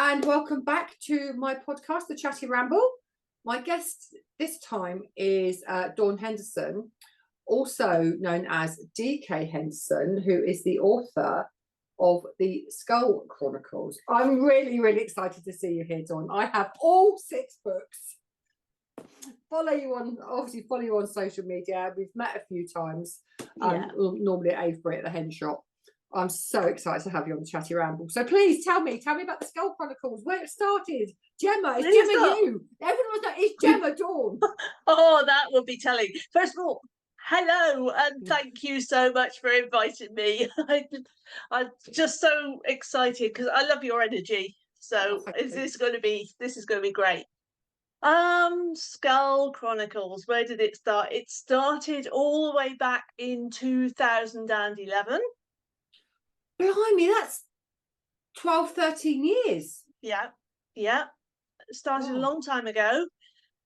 and welcome back to my podcast, The Chatty Ramble. My guest this time is Dawn Henderson, also known as DK Henderson, who is the author of the Skull Chronicles. I'm really, really excited to see you here, Dawn. I have all 6 books. Follow you on social media. We've met a few times, normally at Avebury at the hen shop. I'm so excited to have you on the Chatty Ramble. So please tell me about the Skull Chronicles, where it started. Gemma, is Gemma you? Everyone was like, is Gemma Dawn? Oh, that would be telling. First of all, hello, and thank you so much for inviting me. I'm just so excited because I love your energy. So this is going to be great. Skull Chronicles, where did it start? It started all the way back in 2011. Blimey, that's 12, 13 years. Yeah. It started a long time ago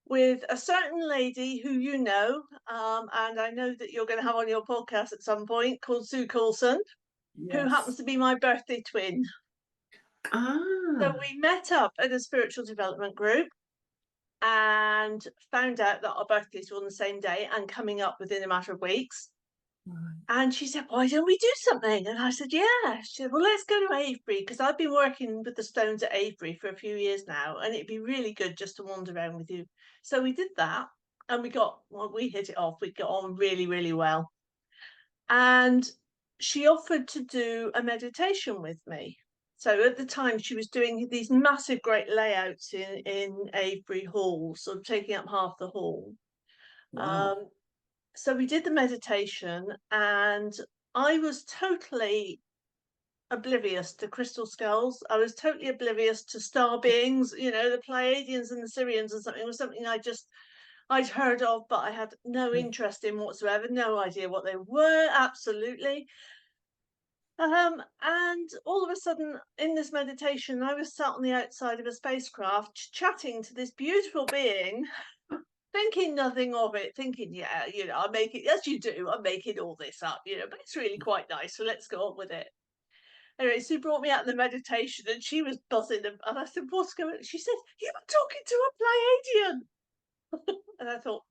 with a certain lady who you know, and I know that you're going to have on your podcast at some point, called Sue Coulson, who happens to be my birthday twin. So we met up at a spiritual development group and found out that our birthdays were on the same day and coming up within a matter of weeks. And she said, why don't we do something? And I said, yeah. She said, well, let's go to Avebury, because I've been working with the stones at Avebury for a few years now, and it'd be really good just to wander around with you. So we did that, and we hit it off. We got on really, really well. And she offered to do a meditation with me. So at the time, she was doing these massive, great layouts in Avebury Hall, sort of taking up half the hall. Wow. So we did the meditation, and I was totally oblivious to crystal skulls. I was totally oblivious to star beings, the Pleiadians and the Syrians and something. It was something I'd heard of, but I had no interest in whatsoever, no idea what they were, absolutely. And all of a sudden, in this meditation, I was sat on the outside of a spacecraft chatting to this beautiful being, thinking nothing of it, thinking, I'm making, as you do, I'm making all this up, but it's really quite nice, so let's go on with it. Anyway, Sue brought me out in the meditation, and she was buzzing, and I said, what's going on? She said, you were talking to a Pleiadian. And I thought,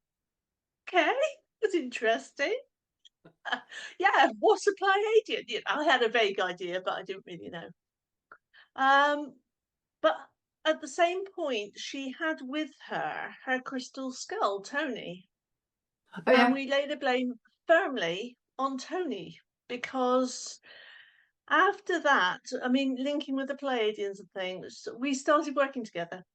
okay, that's interesting. Yeah, what's a Pleiadian? I had a vague idea, but I didn't really know. But at the same point, she had with her crystal skull, Tony. And we laid the blame firmly on Tony, because after that, linking with the Pleiadians and things, we started working together.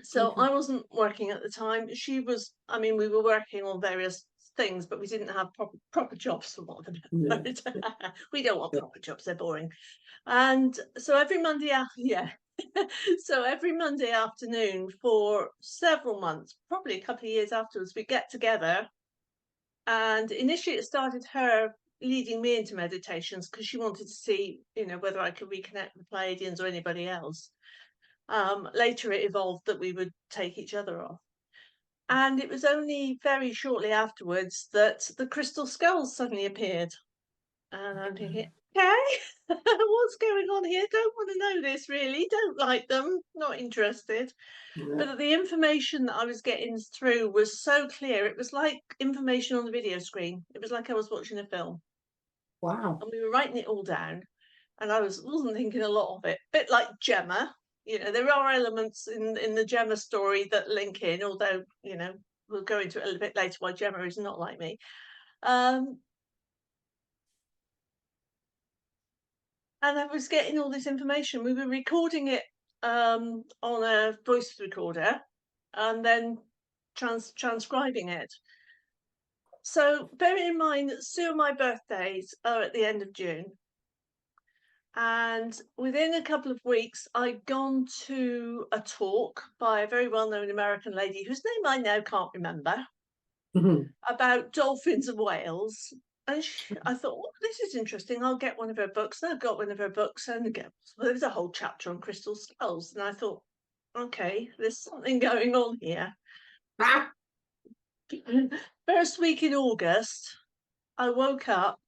So I wasn't working at the time. She was, we were working on various things, but we didn't have proper jobs for one of them. We don't want proper jobs, they're boring. And so every Monday so every Monday afternoon for several months, probably a couple of years afterwards, we get together. And initially it started her leading me into meditations because she wanted to see, whether I could reconnect with Pleiadians or anybody else. Later it evolved that we would take each other off. And it was only very shortly afterwards that the crystal skulls suddenly appeared. And I'm thinking, okay, what's going on here? Don't want to know this, really. Don't like them, not interested. But the information that I was getting through was so clear. It was like information on the video screen. It was like I was watching a film. Wow. And we were writing it all down, and I wasn't thinking a lot of it. A bit like Gemma. There are elements in the Gemma story that link in, although, we'll go into it a little bit later why Gemma is not like me. And I was getting all this information. We were recording it on a voice recorder and then transcribing it. So bearing in mind that Sue and my birthdays are at the end of June. And within a couple of weeks, I'd gone to a talk by a very well-known American lady whose name I now can't remember, about dolphins and whales. And I thought, this is interesting. I'll get one of her books. And I got one of her books, and there was a whole chapter on crystal skulls. And I thought, okay, there's something going on here. First week in August, I woke up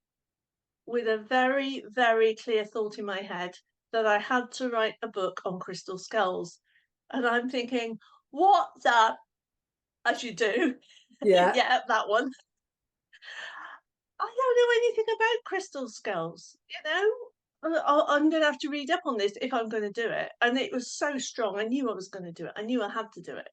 with a very, very clear thought in my head. that I had to write a book on crystal skulls. And I'm thinking, what the, as you do, Yeah. yeah, that one. I don't know anything about crystal skulls, you know. I'm going to have to read up on this if I'm going to do it. And it was so strong. I knew I was going to do it. I knew I had to do it.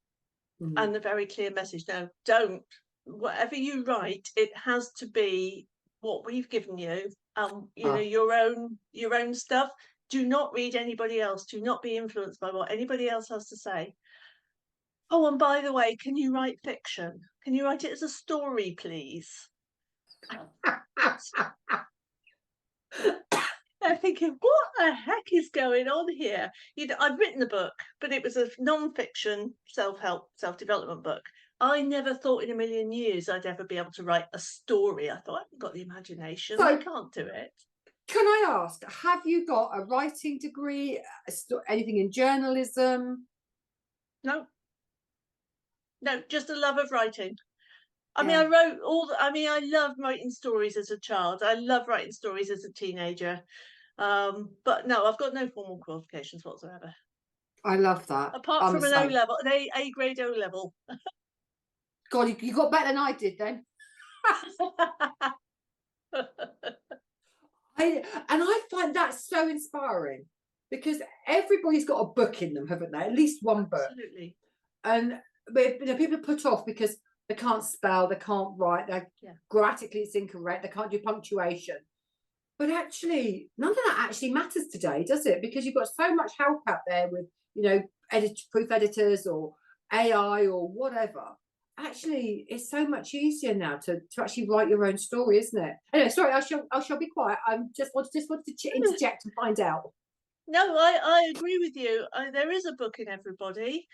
And the very clear message, no, don't. Whatever you write, it has to be what we've given you. You know, your own stuff. Do not read anybody else. Do not be influenced by what anybody else has to say. Oh, and by the way, can you write fiction? Can you write it as a story, please? I'm thinking, what the heck is going on here? You know, I've written a book, but it was a non-fiction self-help, self-development book. I never thought in a million years I'd ever be able to write a story. I thought, I haven't got the imagination. I can't do it. Can I ask, have you got a writing degree, anything in journalism? No, just a love of writing. I mean, I loved writing stories as a child. I love writing stories as a teenager. But no, I've got no formal qualifications whatsoever. I love that. Apart from an O level, an A grade O level. God, you got better than I did then. I find that so inspiring, because everybody's got a book in them, haven't they? At least one book. Absolutely. And people are put off because they can't spell, they can't write, grammatically it's incorrect, they can't do punctuation. But actually, none of that actually matters today, does it? Because you've got so much help out there with, you know, proof editors or AI or whatever. Actually, it's so much easier now to actually write your own story, isn't it? Anyway, sorry, I shall be quiet. I just wanted to interject and find out. No, I agree with you. There is a book in everybody.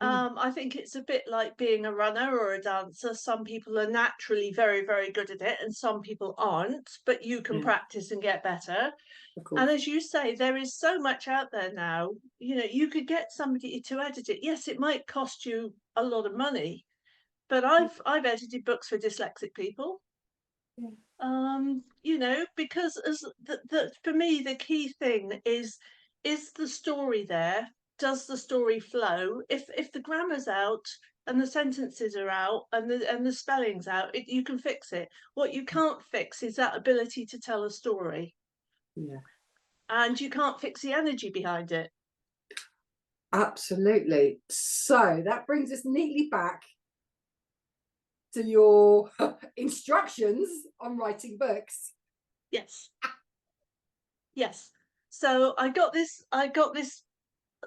I think it's a bit like being a runner or a dancer. Some people are naturally very, very good at it, and some people aren't, but you can practice and get better. And as you say, there is so much out there now. You know, you could get somebody to edit it. Yes, it might cost you a lot of money, but I've edited books for dyslexic people. You know, because as for me, the key thing is the story there? Does the story flow? If the grammar's out and the sentences are out and the spelling's out, you can fix it. What you can't fix is that ability to tell a story. Yeah. And you can't fix the energy behind it. Absolutely. So that brings us neatly back to your instructions on writing books. Yes. Yes. So I got this,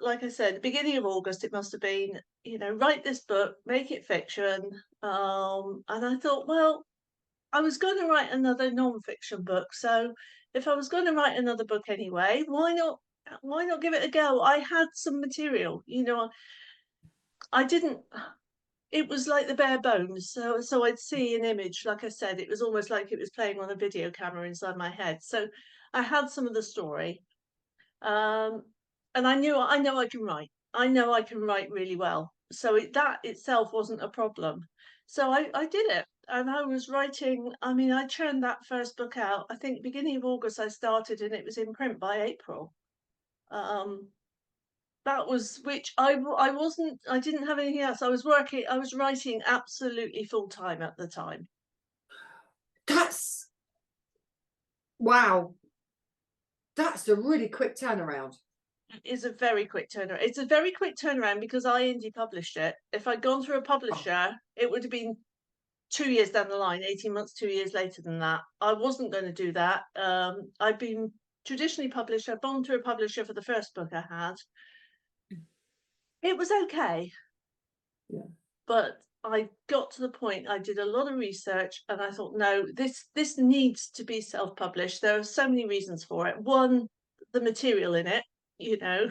like I said, the beginning of August, it must have been, you know, write this book, make it fiction. And I thought, well, I was going to write another non-fiction book. So if I was going to write another book anyway, why not give it a go? I had some material, you know, it was like the bare bones. So I'd see an image, like I said, it was almost like it was playing on a video camera inside my head. So I had some of the story. And I know I can write. I know I can write really well. So that itself wasn't a problem. So I did it. And I was writing, I mean, I churned that first book out. I think beginning of August I started, and it was in print by April. That was, which I didn't have anything else. I was writing absolutely full time at the time. Wow. That's a really quick turnaround. It is a very quick turnaround. It's a very quick turnaround because I indie published it. If I'd gone through a publisher, it would have been 2 years down the line, 18 months, 2 years later than that. I wasn't going to do that. I've been traditionally published. I've gone through a publisher for the first book I had. It was okay. Yeah. But I got to the point, I did a lot of research, and I thought, no, this needs to be self-published. There are so many reasons for it. One, the material in it, you know.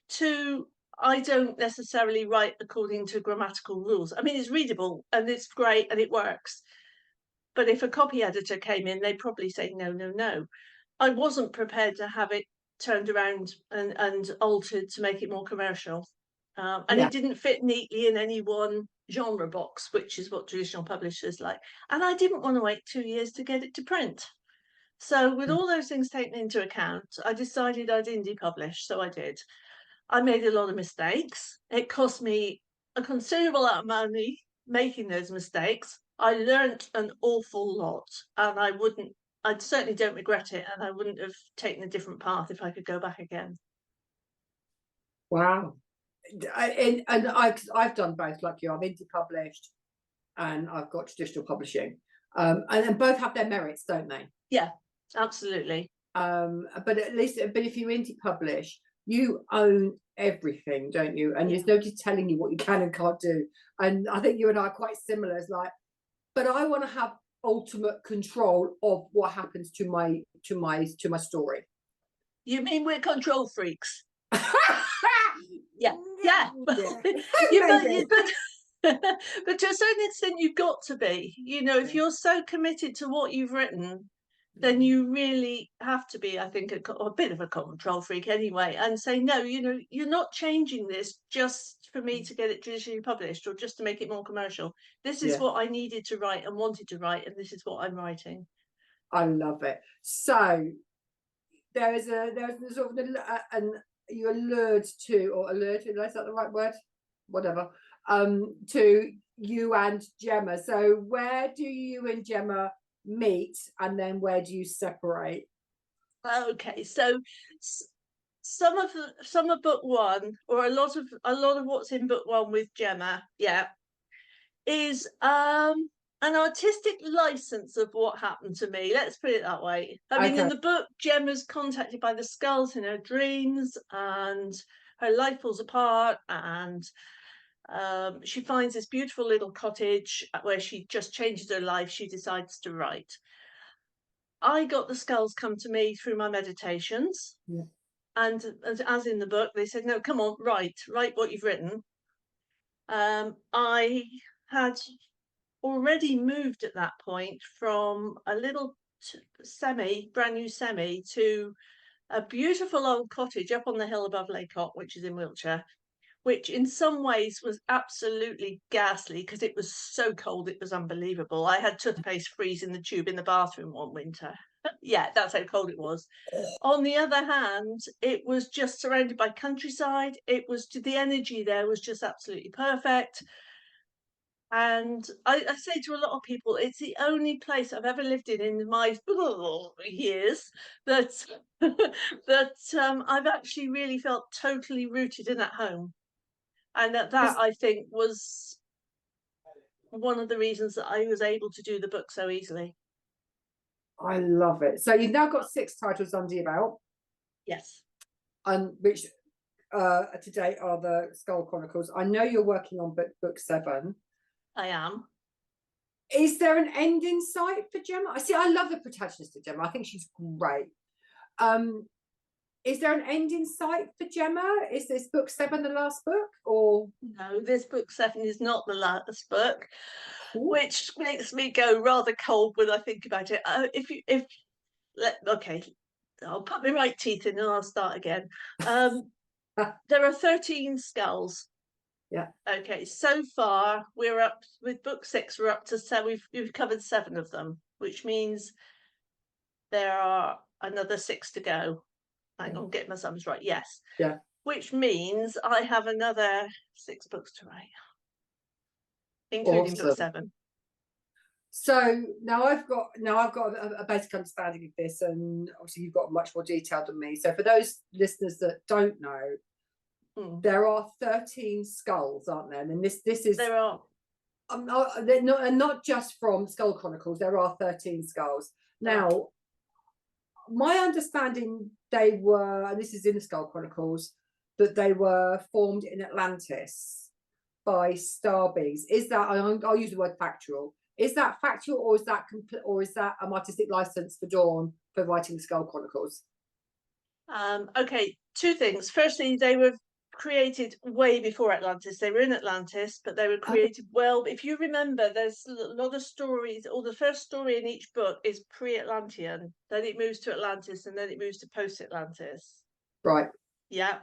Two, I don't necessarily write according to grammatical rules. I mean, it's readable and it's great and it works. But if a copy editor came in, they'd probably say, no, no, no. I wasn't prepared to have it turned around and altered to make it more commercial. And it didn't fit neatly in any one genre box, which is what traditional publishers like. And I didn't want to wait 2 years to get it to print. So with all those things taken into account, I decided I'd indie publish. So I did. I made a lot of mistakes. It cost me a considerable amount of money making those mistakes. I learnt an awful lot, and I certainly don't regret it, and I wouldn't have taken a different path if I could go back again. Wow. And I've done both, like you. I've indie published and I've got traditional publishing. And then both have their merits, don't they? Yeah, absolutely. But if you indie publish, you own everything, don't you? And there's nobody telling you what you can and can't do. And I think you and I are quite similar. It's like, but I want to have ultimate control of what happens to my story. You mean we're control freaks? Yeah. But to a certain extent, you've got to be. You know, if you're so committed to what you've written, then you really have to be, I think, a bit of a control freak anyway, and say, no, you know, you're not changing this just for me to get it traditionally published or just to make it more commercial. This is what I needed to write and wanted to write, and this is what I'm writing. I love it. So there's sort of and you allude to, or allude, is that the right word? Whatever. To you and Gemma. So where do you and Gemma meet, and then where do you separate? Okay, so some of book one, or a lot of what's in book one with Gemma, is an artistic license of what happened to me. Let's put it that way. I mean, in the book, Gemma's contacted by the skulls in her dreams, and her life falls apart, and she finds this beautiful little cottage where she just changes her life. She decides to write. I got the skulls come to me through my meditations. Yeah. And as in the book, they said, no, come on, write what you've written. I had already moved at that point from a little brand new semi, to a beautiful old cottage up on the hill above Laycock, which is in Wiltshire, which in some ways was absolutely ghastly because it was so cold, it was unbelievable. I had toothpaste freeze in the tube in the bathroom one winter. Yeah, that's how cold it was. On the other hand, it was just surrounded by countryside. The energy there was just absolutely perfect. And I say to a lot of people, it's the only place I've ever lived in my years that I've actually really felt totally rooted in at home. And that I think was one of the reasons that I was able to do the book so easily. I love it. So you've now got 6 titles under your belt. Yes. Which today are the Skull Chronicles. I know you're working on book 7. I am. Is there an end in sight for Gemma? I love the protagonist of Gemma. I think she's great. Is there an end in sight for Gemma? Is this book 7 the last book, or no? This book 7 is not the last book, which makes me go rather cold when I think about it. Okay, I'll put my right teeth in and I'll start again. There are 13 skulls. Yeah. Okay, so far we're up with book 6. We're up to 7. We've covered 7 of them, which means there are another 6 to go. Hang on, get my sums right. Yes. Yeah. Which means I have another 6 books to write, including book 7. So now I've got a basic understanding of this, and obviously you've got much more detail than me. So for those listeners that don't know, there are 13 skulls, aren't there? And this is there are. They're not just from Skull Chronicles. There are 13 skulls. Now, my understanding, they were, and this is in the Skull Chronicles, that they were formed in Atlantis by star beings. Is that, I'll use the word factual. Is that factual, or is that an artistic license for Dawn for writing the Skull Chronicles? Okay, 2 things. Firstly, they were created way before Atlantis. They were in Atlantis, but they were created well. If you remember, there's a lot of stories, or the first story in each book is pre-Atlantean. Then it moves to Atlantis, and then it moves to post-Atlantis. Right. Yeah.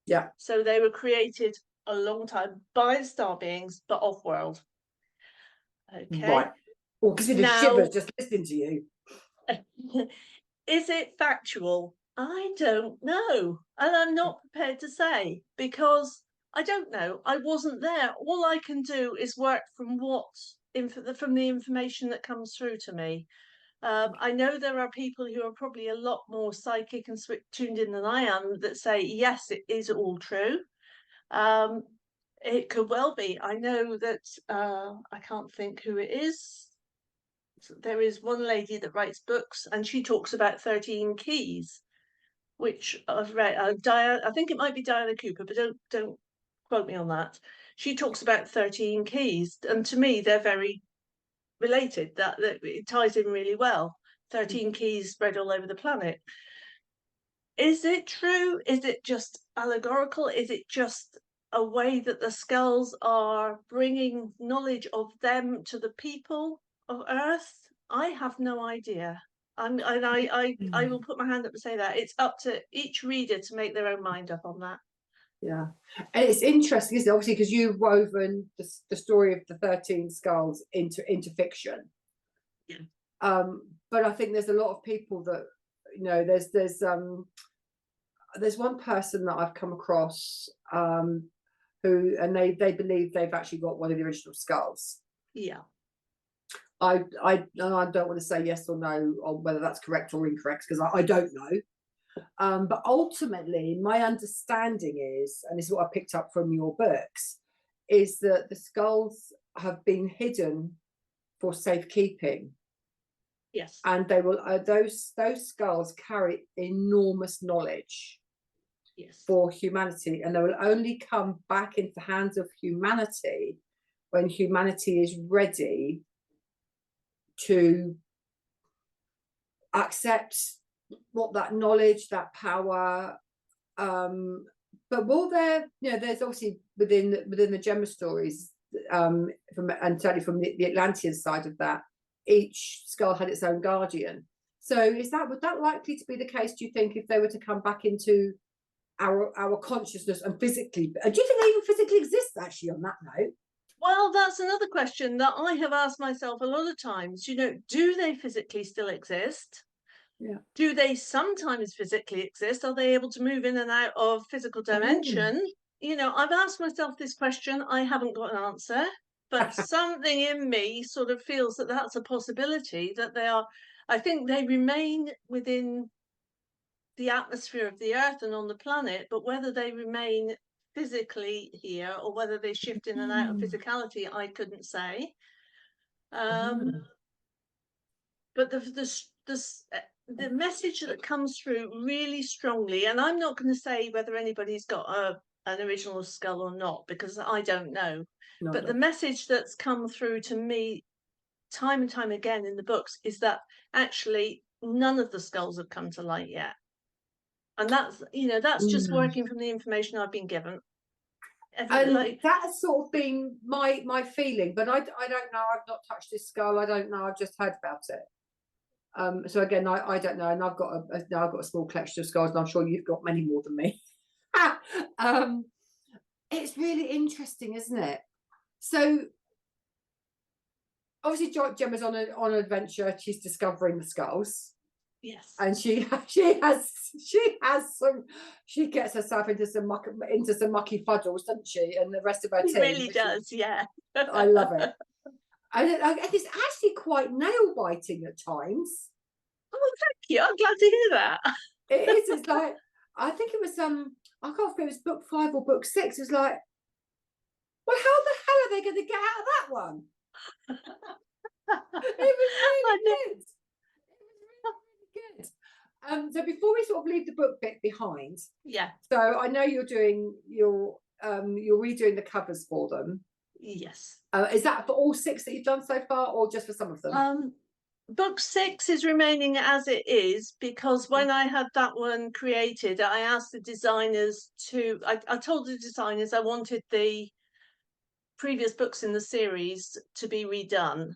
Yeah. So they were created a long time by star beings, but off-world. Okay. Right. Well, because it shivers just listening to you. Is it factual? I don't know. And I'm not prepared to say because I don't know. I wasn't there. All I can do is work from from the information that comes through to me. I know there are people who are probably a lot more psychic and tuned in than I am that say, yes, it is all true. It could well be. I know that I can't think who it is. There is one lady that writes books and she talks about 13 keys, which I've read. I think it might be Diana Cooper, but don't quote me on that. She talks about 13 keys, and to me, they're very related. That it ties in really well. 13 keys spread all over the planet. Is it true? Is it just allegorical? Is it just a way that the skulls are bringing knowledge of them to the people of Earth? I have no idea. I will put my hand up and say that it's up to each reader to make their own mind up on that. Yeah, and it's interesting, isn't it? Obviously, because you've woven the story of the 13 skulls into fiction. Yeah. But I think there's a lot of people that, you know, there's one person that I've come across who, and they believe they've actually got one of the original skulls. Yeah. I don't want to say yes or no on whether that's correct or incorrect because I don't know. But ultimately, my understanding is, and this is what I picked up from your books, is that the skulls have been hidden for safekeeping. Yes. And they will those skulls carry enormous knowledge. Yes. For humanity, and they will only come back into the hands of humanity when humanity is ready to accept what that knowledge, that power. But will there, you know, there's obviously within the Gemma stories, and certainly from the Atlantean side of that, each skull had its own guardian. So would that likely to be the case, do you think, if they were to come back into our consciousness and physically? Do you think they even physically exist, actually, on that note? Well, that's another question that I have asked myself a lot of times. You know, do they physically still exist? Yeah. Do they sometimes physically exist? Are they able to move in and out of physical dimension? Oh. You know, I've asked myself this question. I haven't got an answer, but something in me sort of feels that that's a possibility, that they are. I think they remain within the atmosphere of the Earth and on the planet, but whether they remain physically here or whether they shift in and out of physicality, I couldn't say. But the message that comes through really strongly, and I'm not going to say whether anybody's got an original skull or not, because I don't know. But the message that's come through to me time and time again in the books is that actually none of the skulls have come to light yet. And that's, you know, that's just working from the information I've been given. And that's sort of been my feeling, but I don't know. I've not touched this skull. I don't know. I've just heard about it. So again, I don't know. And I've got a small collection of skulls, and I'm sure you've got many more than me. It's really interesting, isn't it? So obviously, Gemma's on an adventure. She's discovering the skulls. Yes, and she gets herself into some mucky fuddles, doesn't she? And the rest of her team. Really does, yeah. I love it. And it's actually quite nail biting at times. Oh, thank you. I'm glad to hear that. It is. It's like, I think it was I can't remember if it was book 5 or book 6. It was like, well, how the hell are they going to get out of that one? It was really good. Good. So before we sort of leave the book bit behind, yeah. So I know you're redoing the covers for them. Yes. Is that for all 6 that you've done so far, or just for some of them? Book 6 is remaining as it is because when I had that one created, I asked the designers to. I told the designers I wanted the previous books in the series to be redone.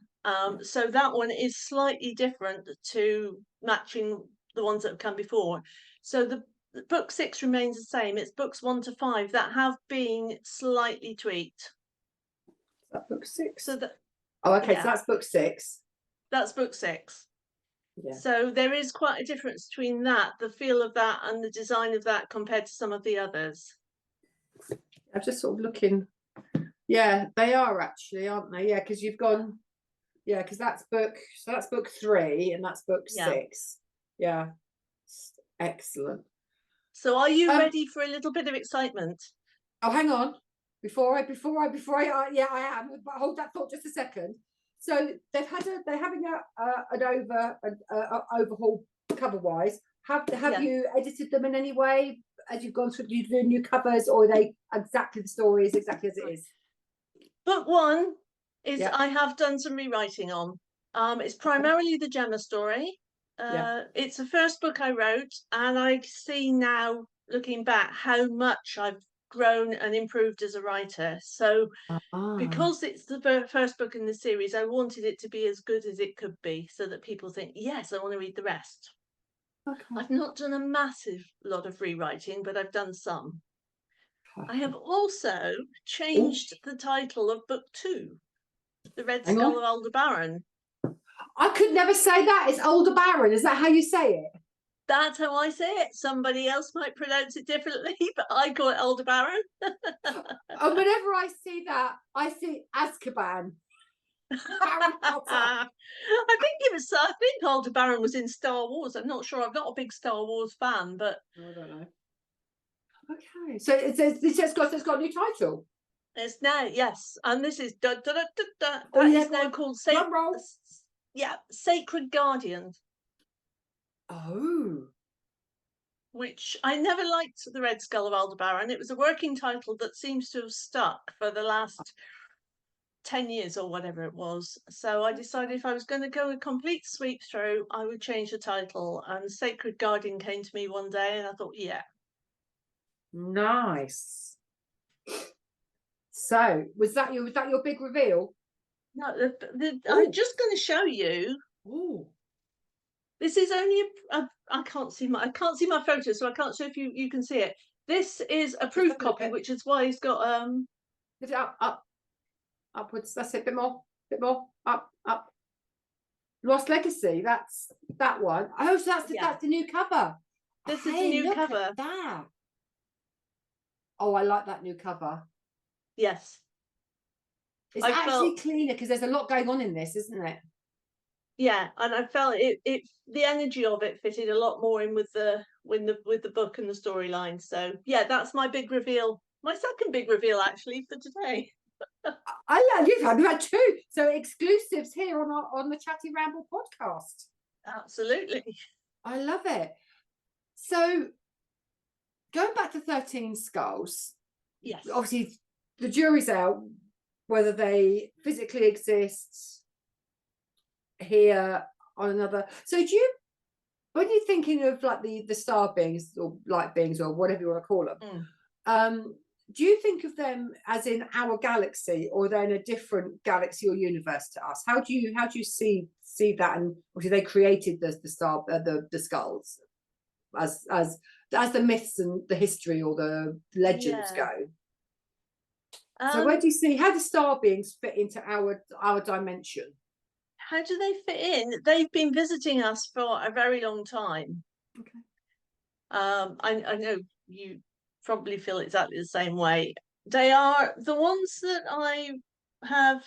So that one is slightly different to matching the ones that have come before. So the book 6 remains the same. It's books 1 to 5 that have been slightly tweaked. Is that book 6? So okay, yeah. So that's book 6. That's book 6. Yeah. So there is quite a difference between that, the feel of that, and the design of that compared to some of the others. I'm just sort of looking. Yeah, they are actually, aren't they? Yeah, because you've gone. Yeah, because that's book 3, and that's book 6. Yeah, excellent. So are you ready for a little bit of excitement? Oh, hang on. Before I, yeah, I am. But hold that thought just a second. So they're having an overhaul cover wise. Have you edited them in any way as you've gone through the new covers, or are they exactly the story is exactly as it is? Book 1 is I have done some rewriting on. It's primarily the Gemma story. It's the first book I wrote, and I see now, looking back, how much I've grown and improved as a writer. So because it's the first book in the series, I wanted it to be as good as it could be, so that people think, yes, I want to read the rest. I've not done a massive lot of rewriting, but I've done some. I have also changed the title of book 2, The Red Skull of Aldebaran. I could never say that. It's Aldebaran. Is that how you say it? That's how I say it. Somebody else might pronounce it differently, but I call it Aldebaran. And whenever I see that, I see Azkaban. I think Aldebaran was in Star Wars. I'm not sure. I'm not a big Star Wars fan, but I don't know. Okay, so it's got a new title. It's now, yes, and this is that is now called Sacred Guardian. Oh. Which I never liked, The Red Skull of Aldebaran. It was a working title that seems to have stuck for the last 10 years or whatever it was. So I decided if I was going to go a complete sweep through, I would change the title. And Sacred Guardian came to me one day, and I thought, yeah. Nice. So was that your big reveal? No, I'm just going to show you. Oh. This is only I can't see my photo, so I can't show if you can see it. This is a proof copy, which is why it's got lift it up, upwards. That's it. Bit more, up. Lost Legacy. That's that one. Oh, so that's the new cover. This is the new cover. At that. Oh, I like that new cover. Yes. It's actually cleaner because there's a lot going on in this, isn't it? Yeah, and I felt it the energy of it fitted a lot more in with the book and the storyline. So yeah, that's my big reveal. My second big reveal actually for today. I love we've had 2. So exclusives here on the Chatty Ramble podcast. Absolutely. I love it. So going back to 13 Skulls. Yes. Obviously the jury's out whether they physically exist here on another. So when you're thinking of like the star beings or light beings or whatever you want to call them, do you think of them as in our galaxy, or they're in a different galaxy or universe to us? How do you see that? And obviously they created the skulls as the myths and the history or the legends go. So where do you see how the star beings fit into our dimension? How do they fit in? They've been visiting us for a very long time. Okay. I know you probably feel exactly the same way. They are the ones that I have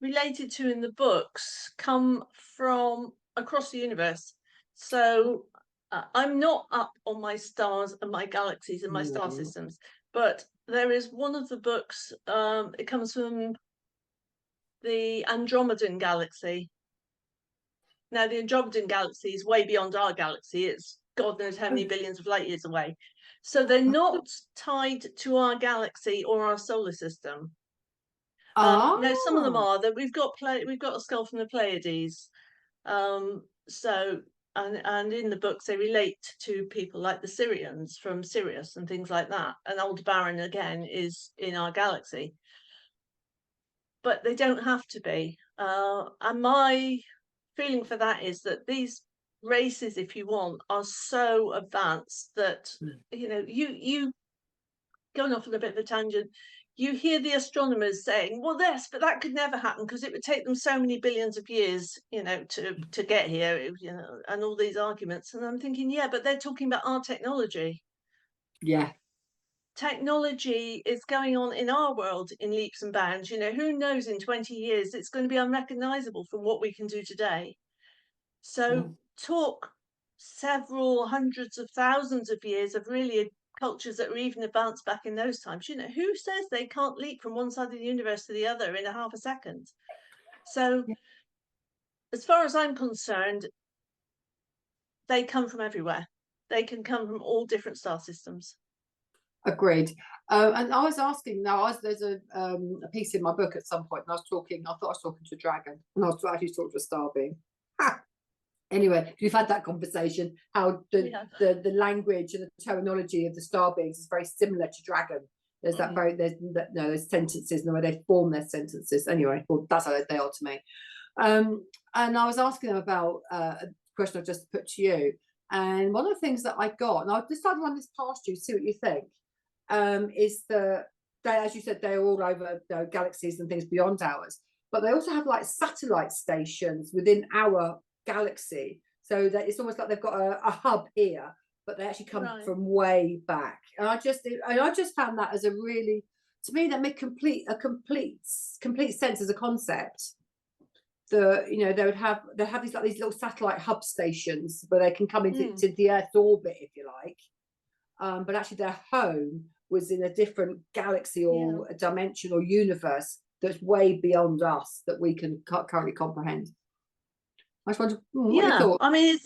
related to in the books come from across the universe. So I'm not up on my stars and my galaxies and my star systems, but there is one of the books, it comes from the Andromedan galaxy. Now, the Andromedan galaxy is way beyond our galaxy. It's God knows how many billions of light years away. So they're not tied to our galaxy or our solar system. Now, some of them are. That we've got a skull from the Pleiades. And in the books they relate to people like the Syrians from Sirius and things like that. And Aldebaran again is in our galaxy. But they don't have to be. And my feeling for that is that these races, if you want, are so advanced that you going off on a bit of a tangent, you hear the astronomers saying, well, yes, but that could never happen because it would take them so many billions of years, to get here, and all these arguments. And I'm thinking, yeah, but they're talking about our technology. Yeah. Technology is going on in our world in leaps and bounds. Who knows, in 20 years, it's going to be unrecognizable from what we can do today. So talk several hundreds of thousands of years of really cultures that were even advanced back in those times. Who says they can't leap from one side of the universe to the other in a half a second? So as far as I'm concerned, they come from everywhere. They can come from all different star systems. Agreed. And I was asking now, there's a piece in my book at some point, and I thought I was talking to a dragon, and I was actually talking to a star being. Anyway, we've had that conversation, how the language and the terminology of the star beings is very similar to dragon. There's there's sentences and the way they form their sentences. Anyway, well, that's how they are to me. And I was asking them about a question I just put to you. And one of the things that I got, and I'll decide to run this past you, see what you think, is that they, as you said, they're all over galaxies and things beyond ours, but they also have like satellite stations within our galaxy, so that it's almost like they've got a hub here, but they actually come from way back. And I just found that as a really, to me, that made complete sense as a concept. They have these little satellite hub stations where they can come into the Earth's orbit, if you like, but actually their home was in a different galaxy or a dimension or universe that's way beyond us that we can currently comprehend. I just wonder, what you thought? I mean,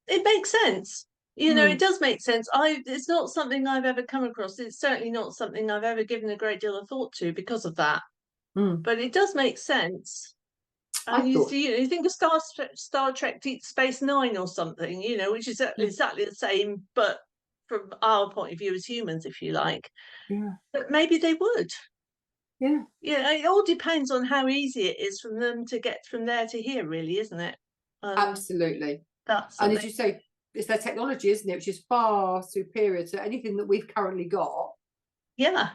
it makes sense. It does make sense. It's not something I've ever come across. It's certainly not something I've ever given a great deal of thought to because of that. But it does make sense. And you think of Star Trek Deep Space Nine or something, which is exactly the same, but from our point of view as humans, if you like. Yeah. But maybe they would. Yeah. It all depends on how easy it is for them to get from there to here, really, isn't it? Absolutely. And as you say, it's their technology, isn't it, which is far superior to anything that we've currently got. Yeah.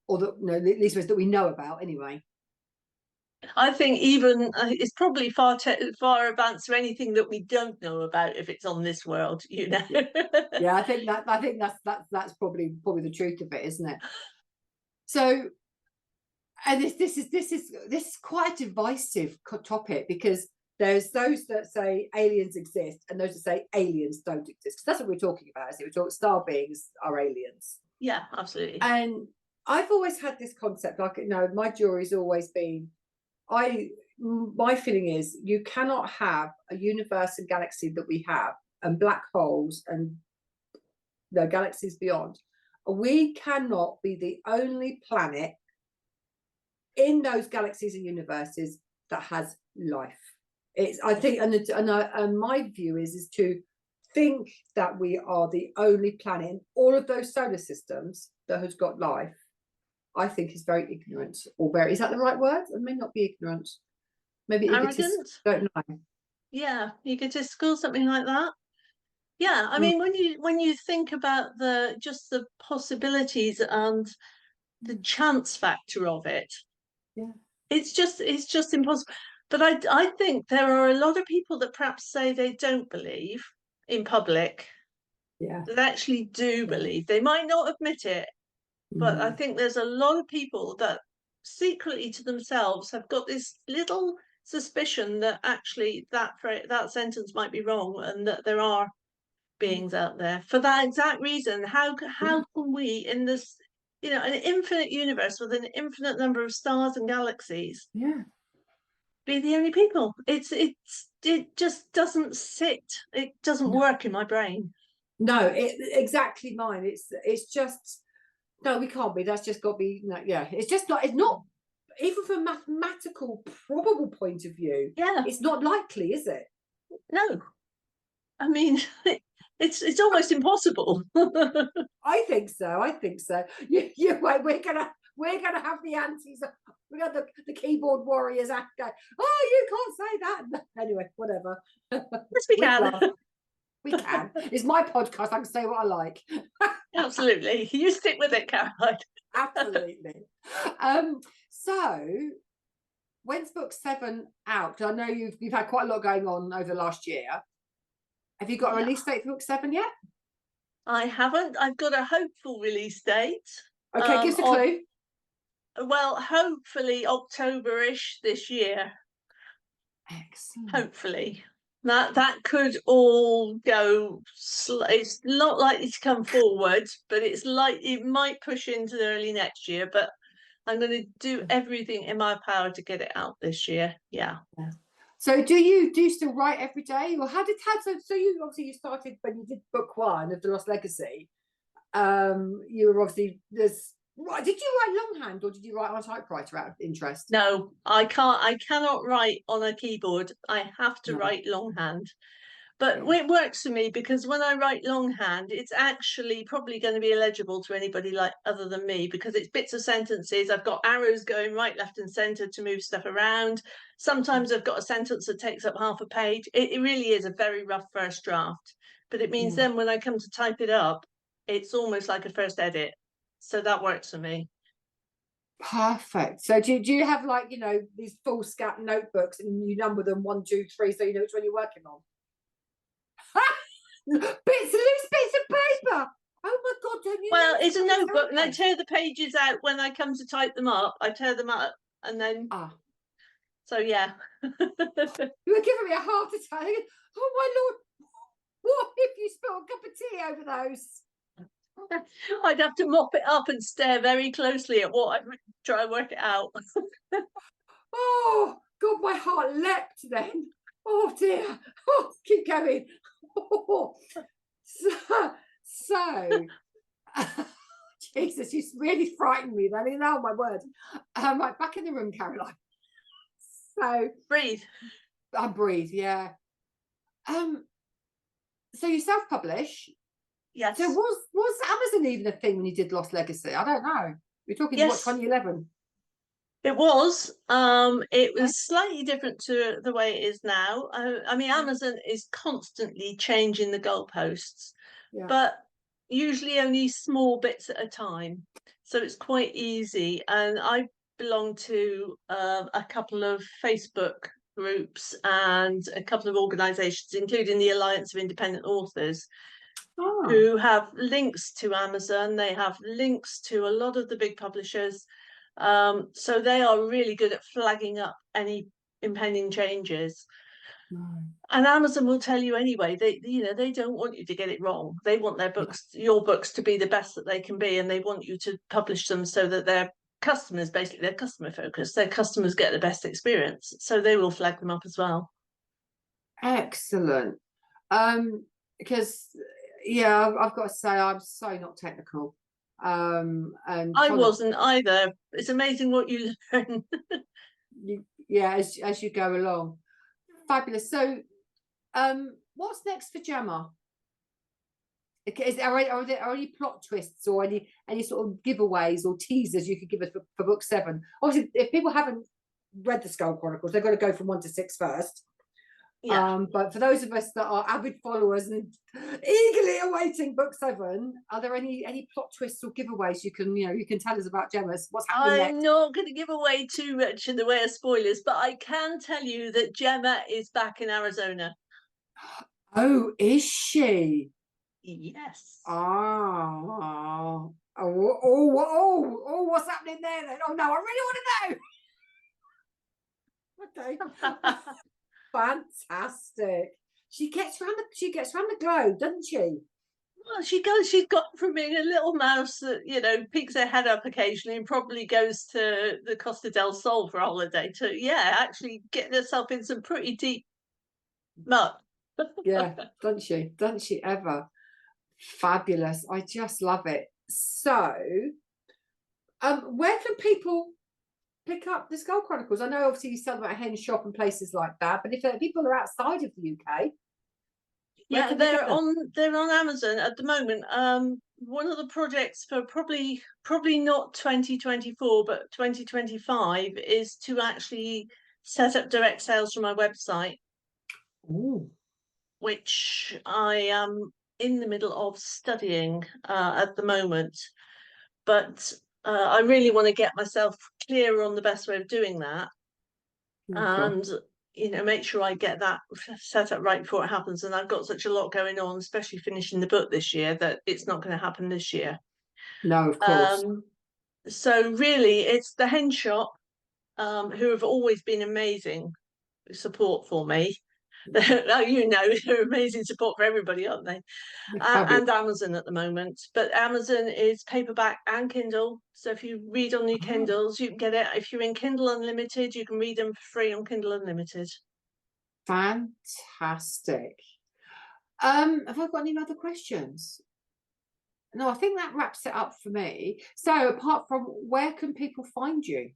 Or that, at least that we know about anyway. I think even it's probably far advanced to anything that we don't know about if it's on this world, Yeah, I think that's probably the truth of it, isn't it? So, and this is quite a divisive topic, because there's those that say aliens exist and those that say aliens don't exist, because that's what we're talking about, isn't it? We're talking star beings are aliens. Yeah, absolutely. And I've always had this concept, like, my jury's always been, my feeling is you cannot have a universe and galaxy that we have, and black holes and the galaxies beyond. We cannot be the only planet in those galaxies and universes that has life. I think, and my view is to think that we are the only planet in all of those solar systems that has got life, I think is very ignorant, or very, is that the right word? It may not be ignorant. Maybe arrogant. Don't know. Yeah, egotistical, something like that. Yeah, I mean, when you think about just the possibilities and the chance factor of it, it's just impossible. But I think there are a lot of people that perhaps say they don't believe in public. Yeah. That actually do believe. They might not admit it, but I think there's a lot of people that secretly to themselves have got this little suspicion that actually that sentence might be wrong, and that there are beings out there for that exact reason. How can we, in this an infinite universe with an infinite number of stars and galaxies, be the only people? It just doesn't sit. It doesn't work in my brain. No, exactly mine. It's just, no, we can't be. That's just got to be. No, yeah, it's just not. It's not, even from a mathematical probable point of view. Yeah, it's not likely, is it? No, I mean, it's almost impossible. I think so. You wait. We're gonna have the antis. We got the keyboard warriors act. Oh, you can't say that. Anyway, whatever. Yes, we can. We can. It's my podcast. I can say what I like. Absolutely. You stick with it, Caroline. Absolutely. So when's book 7 out? Because I know you've had quite a lot going on over the last year. Have you got a release date for book 7 yet? I haven't. I've got a hopeful release date. Okay, give us a clue. Well, hopefully October-ish this year. Excellent. Hopefully. That could all go. It's not likely to come forward, but it might push into the early next year. But I'm going to do everything in my power to get it out this year. Yeah. So do you still write every day, or so you obviously you started when you did book 1 of The Lost Legacy. You were obviously did you write longhand or did you write on a typewriter out of interest? No, I cannot write on a keyboard. I have to write longhand. But it works for me because when I write longhand, it's actually probably going to be illegible to anybody other than me, because it's bits of sentences. I've got arrows going right, left, and centre to move stuff around. Sometimes I've got a sentence that takes up half a page. It really is a very rough first draft, but it means then when I come to type it up, it's almost like a first edit. So that works for me. Perfect. So do you have these full scat notebooks and you number them 1, 2, 3 so you know which one you're working on? Loose bits of paper. Oh my god, don't you? Well, it's a notebook and I tear the pages out when I come to type them up. I tear them up and then so yeah. You were giving me a heart attack. Oh my lord, what if you spilled a cup of tea over those? I'd have to mop it up and stare very closely at what I'm trying to work it out. Oh god, my heart leapt then. Oh dear. Oh, keep going. Oh. So Jesus, you really frightened me then. Oh my word. Right, back in the room, Caroline. So breathe. I breathe, yeah. So you self-publish? Yes. So was Amazon even a thing when you did Lost Legacy? I don't know. We're talking what, 2011? It was. It was slightly different to the way it is now. I mean, Amazon is constantly changing the goalposts, but usually only small bits at a time. So it's quite easy. And I belong to a couple of Facebook groups and a couple of organisations, including the Alliance of Independent Authors, who have links to Amazon. They have links to a lot of the big publishers. So they are really good at flagging up any impending changes. And Amazon will tell you anyway. They don't want you to get it wrong. They want their books, your books, to be the best that they can be, and they want you to publish them so that their customers, basically, they're customer focused. Their customers get the best experience, so they will flag them up as well. Excellent. Because I've got to say I'm so not technical. And I wasn't either. It's amazing what you learn. as you go along. Fabulous. So what's next for Gemma? Are there any plot twists or any sort of giveaways or teasers you could give us for book 7? Obviously, if people haven't read the Skull Chronicles, they've got to go from 1 to 6 first. But for those of us that are avid followers and eagerly awaiting book 7, are there any plot twists or giveaways you can tell us about Gemma's? What's happening next? I'm not going to give away too much in the way of spoilers, but I can tell you that Gemma is back in Arizona. Oh, is she? Yes. Oh, what's happening there then? Oh no, I really want to know. Okay. Fantastic. She gets around the globe, doesn't she? Well, she's gone from being a little mouse that, peeks her head up occasionally and probably goes to the Costa del Sol for a holiday to, actually getting herself in some pretty deep muck. Yeah, doesn't she ever? Fabulous. I just love it. So, where can people pick up the Skull Chronicles? I know obviously you sell them at a hen shop and places like that, but if people are outside of the UK, they're on Amazon at the moment. One of the projects for probably not 2024 but 2025 is to actually set up direct sales from my website. Ooh. Which I am in the middle of studying at the moment. But I really want to get myself clearer on the best way of doing that, and make sure I get that set up right before it happens. And I've got such a lot going on, especially finishing the book this year, that it's not going to happen this year. No, of course. So really, it's the hen shop, who have always been amazing support for me. They're amazing support for everybody, aren't they? And Amazon at the moment. But Amazon is paperback and Kindle. So if you read on your Kindles, you can get it. If you're in Kindle Unlimited, you can read them for free on Kindle Unlimited. Fantastic. Have I got any other questions? No, I think that wraps it up for me. So apart from, where can people find you?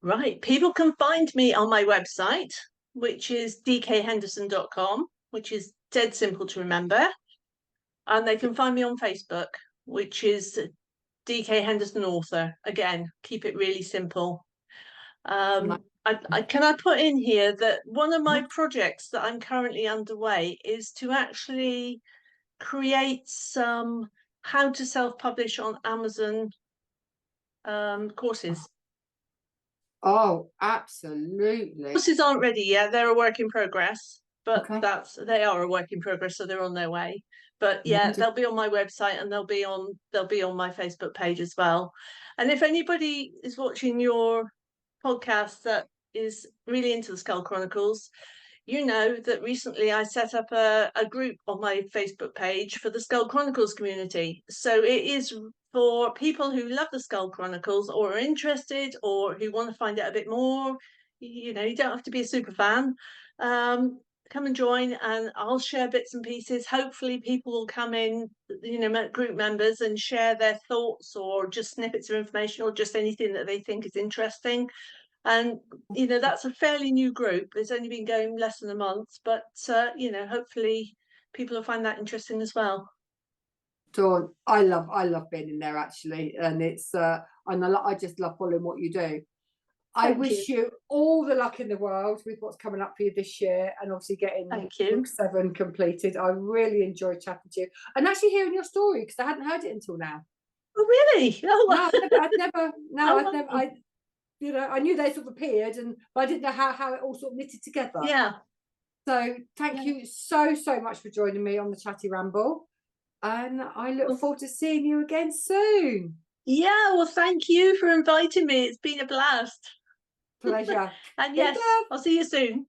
Right. People can find me on my website, which is dkhenderson.com, which is dead simple to remember. And they can find me on Facebook, which is DK Henderson Author. Again, keep it really simple. Can I put in here that one of my projects that I'm currently underway is to actually create some how to self-publish on Amazon courses. Oh, absolutely. Courses aren't ready yet. They're a work in progress, but they are a work in progress, so they're on their way. But yeah, they'll be on my website, and they'll be on my Facebook page as well. And if anybody is watching your podcast that is really into the Skull Chronicles, you know that recently I set up a group on my Facebook page for the Skull Chronicles community. So it is for people who love the Skull Chronicles, or are interested, or who want to find out a bit more. You don't have to be a super fan. Come and join, and I'll share bits and pieces. Hopefully people will come in, group members, and share their thoughts, or just snippets of information, or just anything that they think is interesting. And that's a fairly new group. It's only been going less than a month, but hopefully people will find that interesting as well. Dawn, I love being in there actually, and it's I just love following what you do. I wish you all the luck in the world with what's coming up for you this year, and obviously getting book 7 completed. I really enjoyed chatting to you and actually hearing your story, because I hadn't heard it until now. Oh really? Oh, I knew they sort of appeared, but I didn't know how it all sort of knitted together. Yeah. So thank you so much for joining me on the Chatty Ramble, and I look forward to seeing you again soon. Yeah, well, thank you for inviting me. It's been a blast. Pleasure. And yes, I'll see you soon.